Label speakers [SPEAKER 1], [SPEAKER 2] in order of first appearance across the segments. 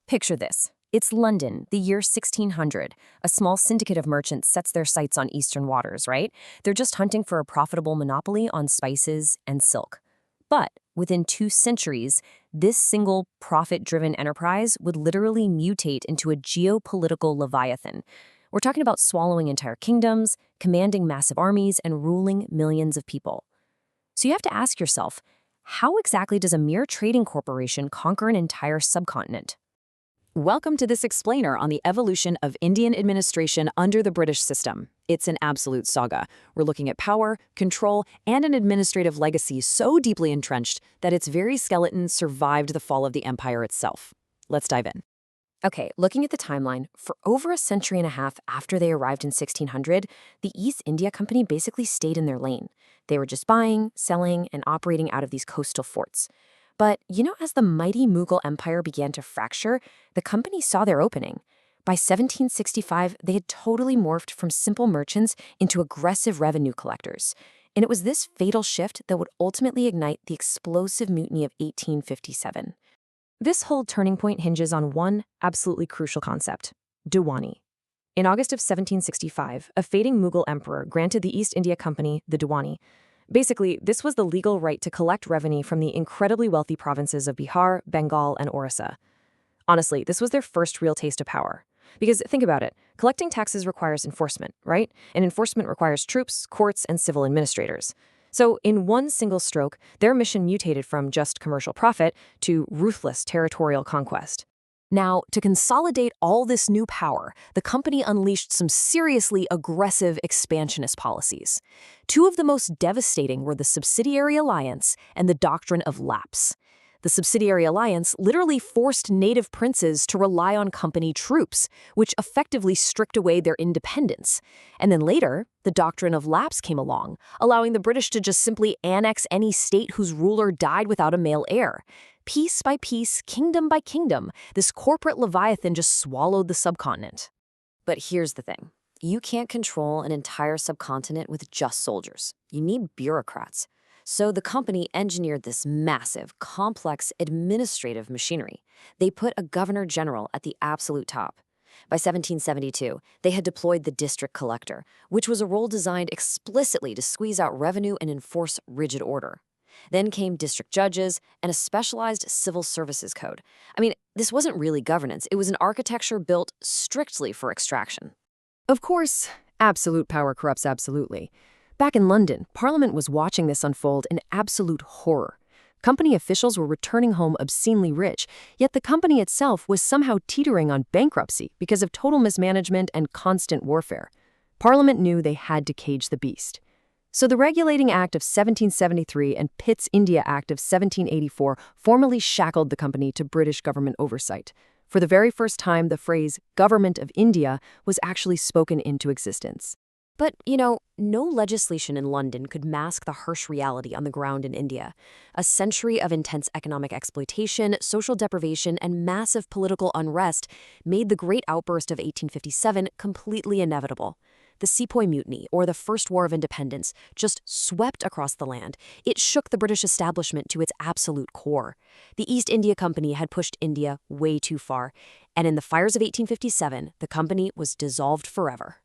[SPEAKER 1] Picture this. It's London, the year 1600. A small syndicate of merchants sets their sights on eastern waters, right? They're just hunting for a profitable monopoly on spices and silk. But within 2 centuries, this single profit-driven enterprise would literally mutate into a geopolitical leviathan. We're talking about swallowing entire kingdoms, commanding massive armies, and ruling millions of people. So you have to ask yourself, how exactly does a mere trading corporation conquer an entire subcontinent?
[SPEAKER 2] Welcome to this explainer on the evolution of Indian administration under the British system. It's an absolute saga. We're looking at power, control, and an administrative legacy so deeply entrenched that its very skeleton survived the fall of the empire itself. Let's dive in.
[SPEAKER 1] Okay, looking at the timeline, for over a century and a half after they arrived in 1600, the East India Company basically stayed in their lane. They were just buying, selling, and operating out of these coastal forts. But, as the mighty Mughal Empire began to fracture, the company saw their opening. By 1765, they had totally morphed from simple merchants into aggressive revenue collectors. And it was this fatal shift that would ultimately ignite the explosive mutiny of 1857. This whole turning point hinges on one absolutely crucial concept: Diwani. In August of 1765, a fading Mughal emperor granted the East India Company the Diwani. Basically, this was the legal right to collect revenue from the incredibly wealthy provinces of Bihar, Bengal, and Orissa. Honestly, this was their first real taste of power. Because think about it, collecting taxes requires enforcement, right? And enforcement requires troops, courts, and civil administrators. So in one single stroke, their mission mutated from just commercial profit to ruthless territorial conquest. Now, to consolidate all this new power, the company unleashed some seriously aggressive expansionist policies. 2 of the most devastating were the Subsidiary Alliance and the doctrine of lapse. The Subsidiary Alliance literally forced native princes to rely on company troops, which effectively stripped away their independence. And then later, the doctrine of lapse came along, allowing the British to just simply annex any state whose ruler died without a male heir. Piece by piece, kingdom by kingdom, this corporate leviathan just swallowed the subcontinent. But here's the thing. You can't control an entire subcontinent with just soldiers. You need bureaucrats. So the company engineered this massive, complex administrative machinery. They put a governor general at the absolute top. By 1772, they had deployed the district collector, which was a role designed explicitly to squeeze out revenue and enforce rigid order. Then came district judges and a specialized civil services code. This wasn't really governance. It was an architecture built strictly for extraction. Of course, absolute power corrupts absolutely. Back in London, Parliament was watching this unfold in absolute horror. Company officials were returning home obscenely rich, yet the company itself was somehow teetering on bankruptcy because of total mismanagement and constant warfare. Parliament knew they had to cage the beast. So the Regulating Act of 1773 and Pitt's India Act of 1784 formally shackled the company to British government oversight. For the very first time, the phrase "Government of India" was actually spoken into existence. But, no legislation in London could mask the harsh reality on the ground in India. A century of intense economic exploitation, social deprivation, and massive political unrest made the Great Outburst of 1857 completely inevitable. The Sepoy Mutiny, or the First War of Independence, just swept across the land. It shook the British establishment to its absolute core. The East India Company had pushed India way too far, and in the fires of 1857, the company was dissolved forever.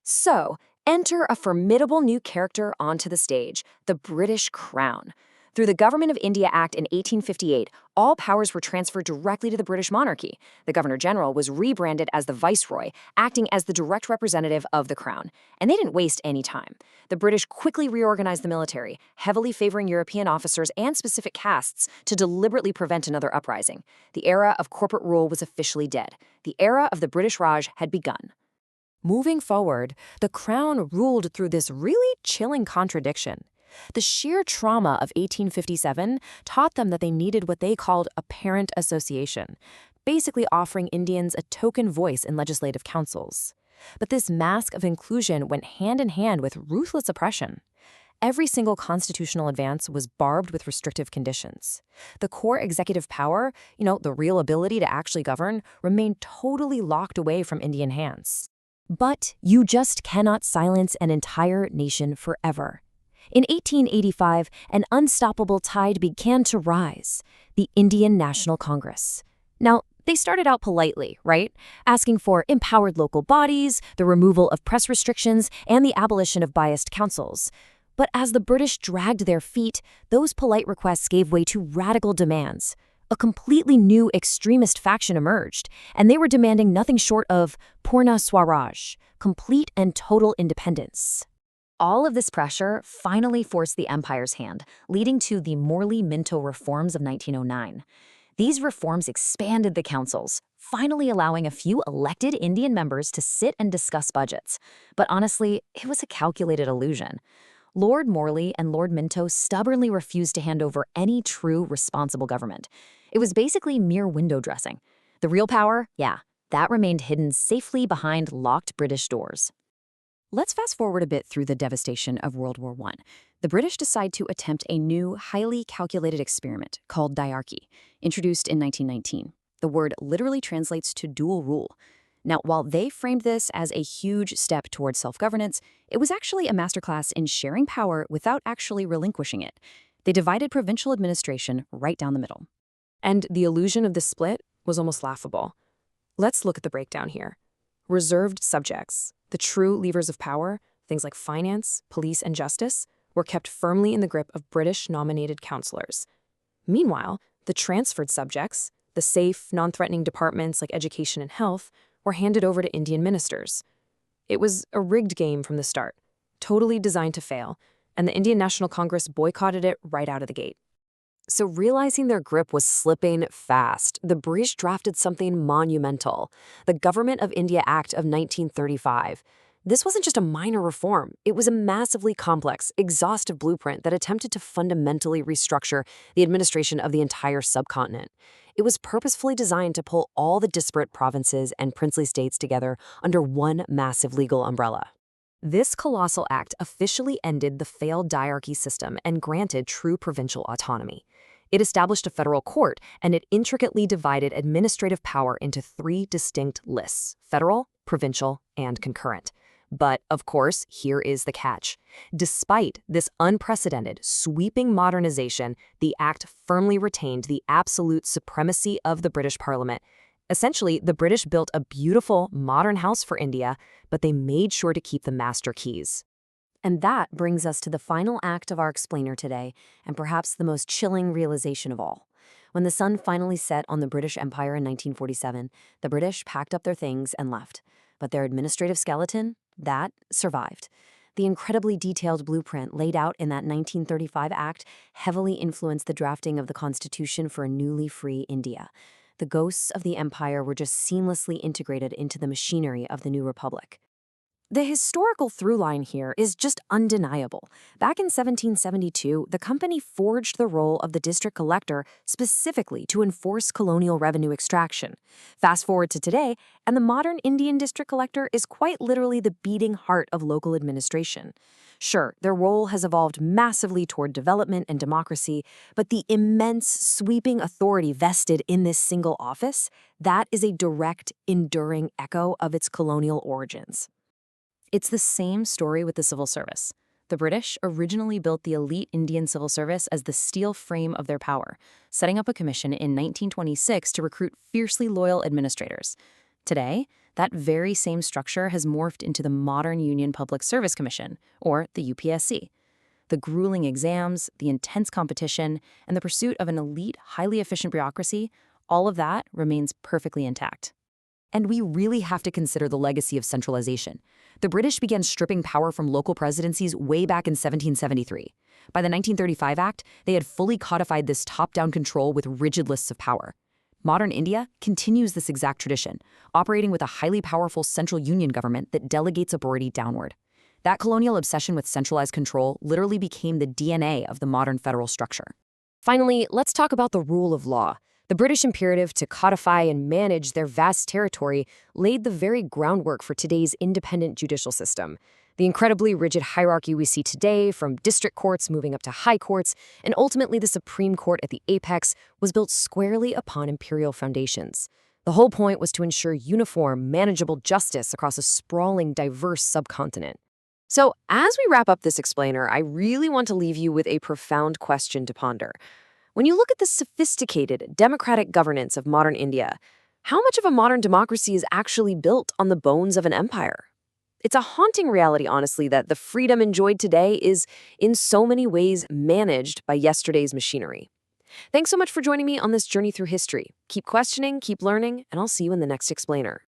[SPEAKER 1] So, enter a formidable new character onto the stage, the British Crown. Through the Government of India Act in 1858, all powers were transferred directly to the British monarchy. The Governor-General was rebranded as the Viceroy, acting as the direct representative of the Crown. And they didn't waste any time. The British quickly reorganized the military, heavily favoring European officers and specific castes to deliberately prevent another uprising. The era of corporate rule was officially dead. The era of the British Raj had begun. Moving forward, the Crown ruled through this really chilling contradiction. The sheer trauma of 1857 taught them that they needed what they called a parent association, basically offering Indians a token voice in legislative councils. But this mask of inclusion went hand in hand with ruthless oppression. Every single constitutional advance was barbed with restrictive conditions. The core executive power, the real ability to actually govern, remained totally locked away from Indian hands. But you just cannot silence an entire nation forever. In 1885, an unstoppable tide began to rise, the Indian National Congress. Now, They started out politely, right? Asking for empowered local bodies, the removal of press restrictions, and the abolition of biased councils. But as the British dragged their feet, those polite requests gave way to radical demands. A completely new extremist faction emerged, and they were demanding nothing short of Purna Swaraj, complete and total independence. All of this pressure finally forced the empire's hand, leading to the Morley-Minto reforms of 1909. These reforms expanded the councils, finally allowing a few elected Indian members to sit and discuss budgets. But honestly, it was a calculated illusion. Lord Morley and Lord Minto stubbornly refused to hand over any true responsible government. It was basically mere window dressing. The real power, yeah, that remained hidden safely behind locked British doors. Let's fast forward a bit through the devastation of World War I. The British decide to attempt a new, highly calculated experiment called diarchy, introduced in 1919. The word literally translates to dual rule. Now, while they framed this as a huge step towards self-governance, it was actually a masterclass in sharing power without actually relinquishing it. They divided provincial administration right down the middle. And the illusion of this split was almost laughable. Let's look at the breakdown here. Reserved subjects, the true levers of power, things like finance, police, and justice, were kept firmly in the grip of British-nominated councillors. Meanwhile, the transferred subjects, the safe, non-threatening departments like education and health, were handed over to Indian ministers. It was a rigged game from the start, totally designed to fail, and the Indian National Congress boycotted it right out of the gate. So realizing their grip was slipping fast, the British drafted something monumental, the Government of India Act of 1935. This wasn't just a minor reform. It was a massively complex, exhaustive blueprint that attempted to fundamentally restructure the administration of the entire subcontinent. It was purposefully designed to pull all the disparate provinces and princely states together under one massive legal umbrella. This colossal act officially ended the failed diarchy system and granted true provincial autonomy. It established a federal court, and it intricately divided administrative power into three distinct lists: federal, provincial, and concurrent. But, of course, here is the catch. Despite this unprecedented, sweeping modernization, the act firmly retained the absolute supremacy of the British Parliament. Essentially, the British built a beautiful, modern house for India, but they made sure to keep the master keys. And that brings us to the final act of our explainer today, and perhaps the most chilling realization of all. When the sun finally set on the British Empire in 1947, the British packed up their things and left. But their administrative skeleton, that survived. The incredibly detailed blueprint laid out in that 1935 Act heavily influenced the drafting of the Constitution for a newly free India. The ghosts of the empire were just seamlessly integrated into the machinery of the new republic. The historical through line here is just undeniable. Back in 1772, the company forged the role of the district collector specifically to enforce colonial revenue extraction. Fast forward to today, and the modern Indian district collector is quite literally the beating heart of local administration. Sure, their role has evolved massively toward development and democracy, but the immense, sweeping authority vested in this single office, that is a direct, enduring echo of its colonial origins. It's the same story with the civil service. The British originally built the elite Indian civil service as the steel frame of their power, setting up a commission in 1926 to recruit fiercely loyal administrators. Today, that very same structure has morphed into the modern Union Public Service Commission, or the UPSC. The grueling exams, the intense competition, and the pursuit of an elite, highly efficient bureaucracy, all of that remains perfectly intact. And we really have to consider the legacy of centralization. The British began stripping power from local presidencies way back in 1773. By the 1935 Act, they had fully codified this top-down control with rigid lists of power. Modern India continues this exact tradition, operating with a highly powerful central union government that delegates authority downward. That colonial obsession with centralized control literally became the DNA of the modern federal structure. Finally, let's talk about the rule of law. The British imperative to codify and manage their vast territory laid the very groundwork for today's independent judicial system. The incredibly rigid hierarchy we see today, from district courts moving up to high courts, and ultimately the Supreme Court at the apex, was built squarely upon imperial foundations. The whole point was to ensure uniform, manageable justice across a sprawling, diverse subcontinent. So, as we wrap up this explainer, I really want to leave you with a profound question to ponder. When you look at the sophisticated, democratic governance of modern India, How much of a modern democracy is actually built on the bones of an empire? It's a haunting reality, honestly, that the freedom enjoyed today is in so many ways managed by yesterday's machinery. Thanks so much for joining me on this journey through history. Keep questioning, keep learning, and I'll see you in the next explainer.